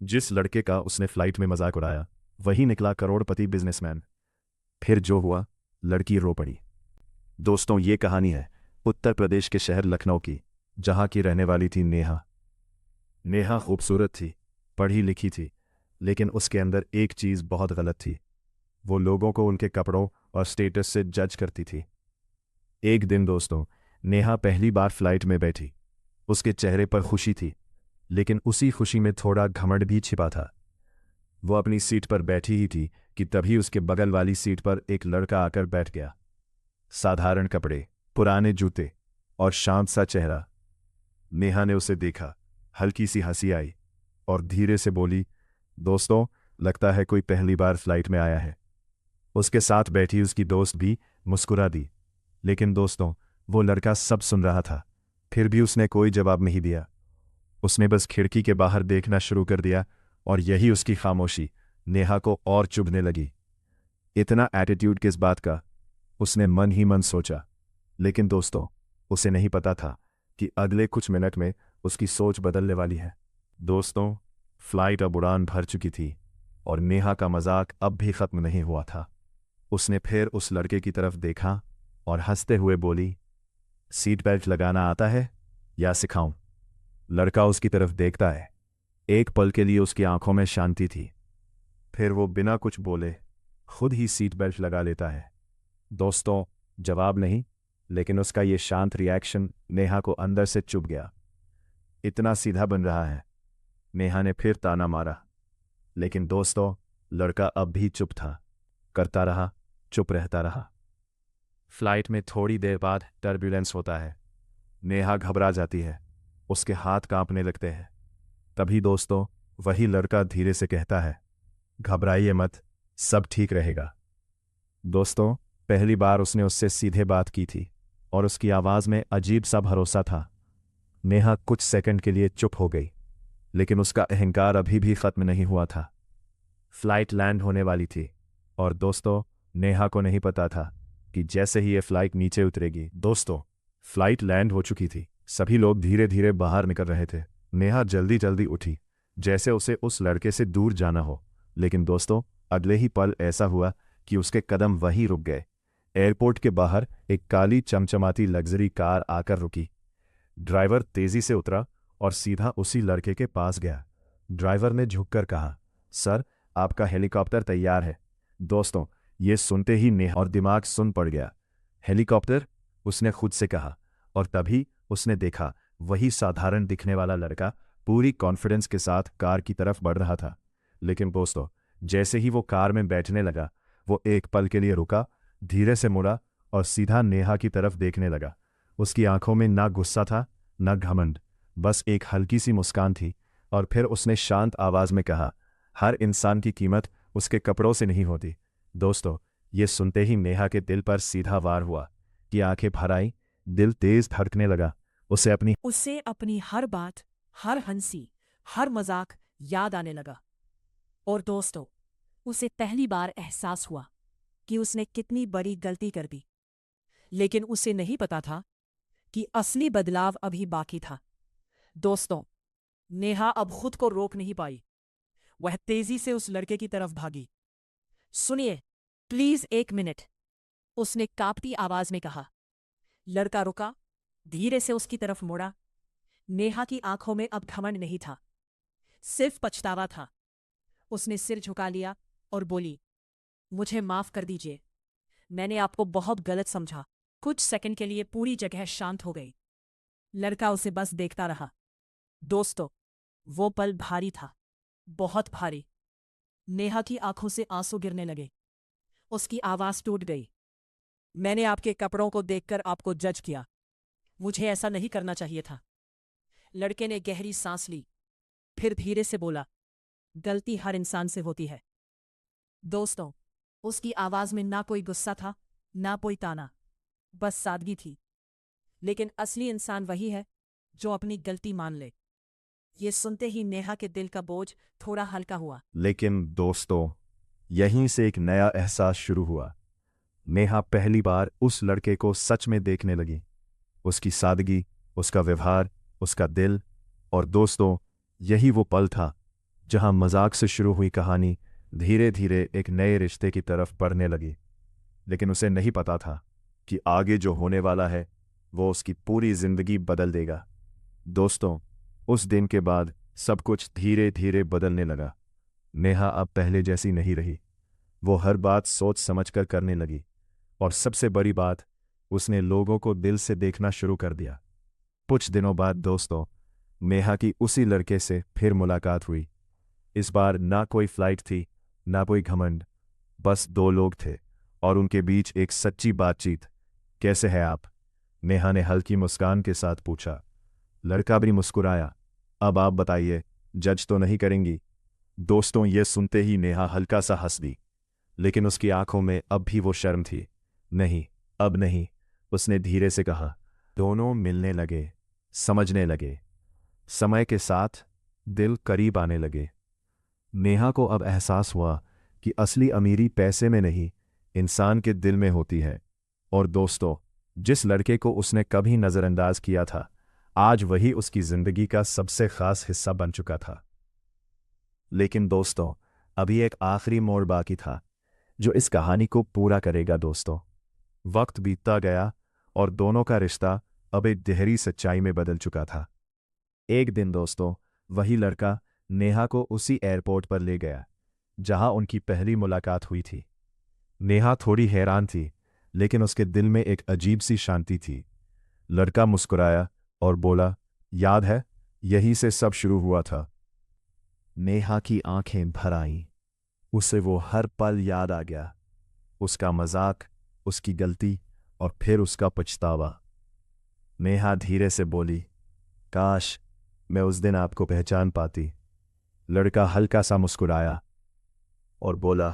जिस लड़के का उसने फ्लाइट में मजाक उड़ाया वही निकला करोड़पति बिजनेसमैन। फिर जो हुआ, लड़की रो पड़ी। दोस्तों, ये कहानी है उत्तर प्रदेश के शहर लखनऊ की, जहां की रहने वाली थी नेहा। नेहा खूबसूरत थी, पढ़ी लिखी थी, लेकिन उसके अंदर एक चीज़ बहुत गलत थी। वो लोगों को उनके कपड़ों और स्टेटस से जज करती थी। एक दिन दोस्तों, नेहा पहली बार फ्लाइट में बैठी। उसके चेहरे पर खुशी थी, लेकिन उसी खुशी में थोड़ा घमंड भी छिपा था। वो अपनी सीट पर बैठी ही थी कि तभी उसके बगल वाली सीट पर एक लड़का आकर बैठ गया। साधारण कपड़े, पुराने जूते और शांत सा चेहरा। नेहा ने उसे देखा, हल्की सी हंसी आई और धीरे से बोली, दोस्तों, लगता है कोई पहली बार फ्लाइट में आया है। उसके साथ बैठी उसकी दोस्त भी मुस्कुरा दी। लेकिन दोस्तों, वो लड़का सब सुन रहा था, फिर भी उसने कोई जवाब नहीं दिया। उसने बस खिड़की के बाहर देखना शुरू कर दिया और यही उसकी खामोशी नेहा को और चुभने लगी। इतना एटीट्यूड किस बात का, उसने मन ही मन सोचा। लेकिन दोस्तों, उसे नहीं पता था कि अगले कुछ मिनट में उसकी सोच बदलने वाली है। दोस्तों, फ्लाइट अब उड़ान भर चुकी थी और नेहा का मजाक अब भी खत्म नहीं हुआ था। उसने फिर उस लड़के की तरफ देखा और हंसते हुए बोली, सीट बेल्ट लगाना आता है या सिखाऊं? लड़का उसकी तरफ देखता है। एक पल के लिए उसकी आंखों में शांति थी, फिर वो बिना कुछ बोले खुद ही सीट बेल्ट लगा लेता है। दोस्तों, जवाब नहीं, लेकिन उसका ये शांत रिएक्शन नेहा को अंदर से चुभ गया। इतना सीधा बन रहा है। नेहा ने फिर ताना मारा, लेकिन दोस्तों, लड़का अब भी चुप था। करता रहा, चुप रहता रहा। फ्लाइट में थोड़ी देर बाद टर्बुलेंस होता है। नेहा घबरा जाती है, उसके हाथ कांपने लगते हैं। तभी दोस्तों, वही लड़का धीरे से कहता है, घबराइए मत, सब ठीक रहेगा। दोस्तों, पहली बार उसने उससे सीधे बात की थी और उसकी आवाज़ में अजीब सा भरोसा था। नेहा कुछ सेकंड के लिए चुप हो गई, लेकिन उसका अहंकार अभी भी खत्म नहीं हुआ था। फ्लाइट लैंड होने वाली थी और दोस्तों, नेहा को नहीं पता था कि जैसे ही ये फ्लाइट नीचे उतरेगी। दोस्तों, फ्लाइट लैंड हो चुकी थी। सभी लोग धीरे धीरे बाहर निकल रहे थे। नेहा जल्दी जल्दी उठी, जैसे उसे उस लड़के से दूर जाना हो। लेकिन दोस्तों, अगले ही पल ऐसा हुआ कि उसके कदम वहीं रुक गए। एयरपोर्ट के बाहर एक काली चमचमाती लग्जरी कार आकर रुकी। ड्राइवर तेजी से उतरा और सीधा उसी लड़के के पास गया। ड्राइवर ने झुककर कहा, सर, आपका हेलीकॉप्टर तैयार है। दोस्तों, ये सुनते ही नेहा और दिमाग सुन पड़ गया। हेलीकॉप्टर? उसने खुद से कहा, और तभी उसने देखा वही साधारण दिखने वाला लड़का पूरी कॉन्फिडेंस के साथ कार की तरफ बढ़ रहा था। लेकिन दोस्तों, जैसे ही वो कार में बैठने लगा, वो एक पल के लिए रुका, धीरे से मुड़ा और सीधा नेहा की तरफ देखने लगा। उसकी आंखों में ना गुस्सा था, ना घमंड, बस एक हल्की सी मुस्कान थी। और फिर उसने शांत आवाज में कहा, हर इंसान की कीमत उसके कपड़ों से नहीं होती। दोस्तों, ये सुनते ही नेहा के दिल पर सीधा वार हुआ कि आंखें भर आईं, दिल तेज धड़कने लगा। उससे अपनी हर बात, हर हंसी, हर मजाक याद आने लगा। और दोस्तों, उसे पहली बार एहसास हुआ कि उसने कितनी बड़ी गलती कर दी। लेकिन उसे नहीं पता था कि असली बदलाव अभी बाकी था। दोस्तों, नेहा अब खुद को रोक नहीं पाई। वह तेजी से उस लड़के की तरफ भागी। सुनिए, प्लीज एक मिनट, उसने कांपती आवाज में कहा। लड़का रुका, धीरे से उसकी तरफ मुड़ा। नेहा की आंखों में अब घमंड नहीं था, सिर्फ पछतावा था। उसने सिर झुका लिया और बोली, मुझे माफ कर दीजिए, मैंने आपको बहुत गलत समझा। कुछ सेकंड के लिए पूरी जगह शांत हो गई। लड़का उसे बस देखता रहा। दोस्तों, वो पल भारी था, बहुत भारी। नेहा की आंखों से आंसू गिरने लगे। उसकी आवाज टूट गई। मैंने आपके कपड़ों को देखकर आपको जज किया, मुझे ऐसा नहीं करना चाहिए था। लड़के ने गहरी सांस ली, फिर धीरे से बोला, गलती हर इंसान से होती है। दोस्तों, उसकी आवाज में ना कोई गुस्सा था, ना कोई ताना, बस सादगी थी। लेकिन असली इंसान वही है जो अपनी गलती मान ले। ये सुनते ही नेहा के दिल का बोझ थोड़ा हल्का हुआ। लेकिन दोस्तों, यहीं से एक नया एहसास शुरू हुआ। नेहा पहली बार उस लड़के को सच में देखने लगी। उसकी सादगी, उसका व्यवहार, उसका दिल। और दोस्तों, यही वो पल था जहां मजाक से शुरू हुई कहानी धीरे धीरे एक नए रिश्ते की तरफ बढ़ने लगी। लेकिन उसे नहीं पता था कि आगे जो होने वाला है वो उसकी पूरी जिंदगी बदल देगा। दोस्तों, उस दिन के बाद सब कुछ धीरे धीरे बदलने लगा। नेहा अब पहले जैसी नहीं रही। वो हर बात सोच समझकर करने लगी, और सबसे बड़ी बात, उसने लोगों को दिल से देखना शुरू कर दिया। कुछ दिनों बाद दोस्तों, नेहा की उसी लड़के से फिर मुलाकात हुई। इस बार ना कोई फ्लाइट थी, ना कोई घमंड, बस दो लोग थे और उनके बीच एक सच्ची बातचीत। कैसे हैं आप? नेहा ने हल्की मुस्कान के साथ पूछा। लड़का भी मुस्कुराया। अब आप बताइए, जज तो नहीं करेंगी? दोस्तों, ये सुनते ही नेहा हल्का सा हंस दी, लेकिन उसकी आंखों में अब भी वो शर्म थी। नहीं, अब नहीं, उसने धीरे से कहा। दोनों मिलने लगे, समझने लगे। समय के साथ दिल करीब आने लगे। नेहा को अब एहसास हुआ कि असली अमीरी पैसे में नहीं, इंसान के दिल में होती है। और दोस्तों, जिस लड़के को उसने कभी नज़रअंदाज किया था, आज वही उसकी जिंदगी का सबसे खास हिस्सा बन चुका था। लेकिन दोस्तों, अभी एक आखिरी मोड़ बाकी था जो इस कहानी को पूरा करेगा। दोस्तों, वक्त बीतता गया और दोनों का रिश्ता अब एक गहरी सच्चाई में बदल चुका था। एक दिन दोस्तों, वही लड़का नेहा को उसी एयरपोर्ट पर ले गया जहां उनकी पहली मुलाकात हुई थी। नेहा थोड़ी हैरान थी, लेकिन उसके दिल में एक अजीब सी शांति थी। लड़का मुस्कुराया और बोला, याद है, यहीं से सब शुरू हुआ था। नेहा की आंखें भर आईं। उसे वो हर पल याद आ गया, उसका मजाक, उसकी गलती और फिर उसका पछतावा। नेहा धीरे से बोली, काश मैं उस दिन आपको पहचान पाती। लड़का हल्का सा मुस्कुराया और बोला,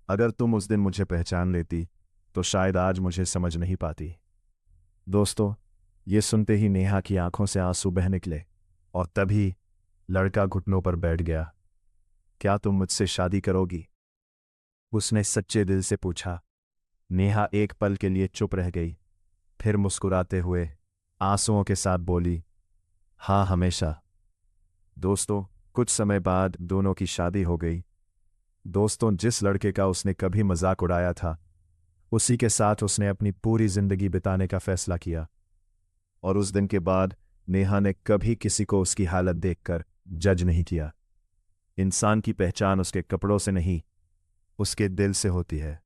अगर तुम उस दिन मुझे पहचान लेती तो शायद आज मुझे समझ नहीं पाती। दोस्तों, ये सुनते ही नेहा की आंखों से आंसू बह निकले, और तभी लड़का घुटनों पर बैठ गया। क्या तुम मुझसे शादी करोगी? उसने सच्चे दिल से पूछा। नेहा एक पल के लिए चुप रह गई, फिर मुस्कुराते हुए आंसुओं के साथ बोली, हाँ, हमेशा। दोस्तों, कुछ समय बाद दोनों की शादी हो गई। दोस्तों, जिस लड़के का उसने कभी मजाक उड़ाया था, उसी के साथ उसने अपनी पूरी जिंदगी बिताने का फैसला किया। और उस दिन के बाद नेहा ने कभी किसी को उसकी हालत देखकर जज नहीं किया। इंसान की पहचान उसके कपड़ों से नहीं, उसके दिल से होती है।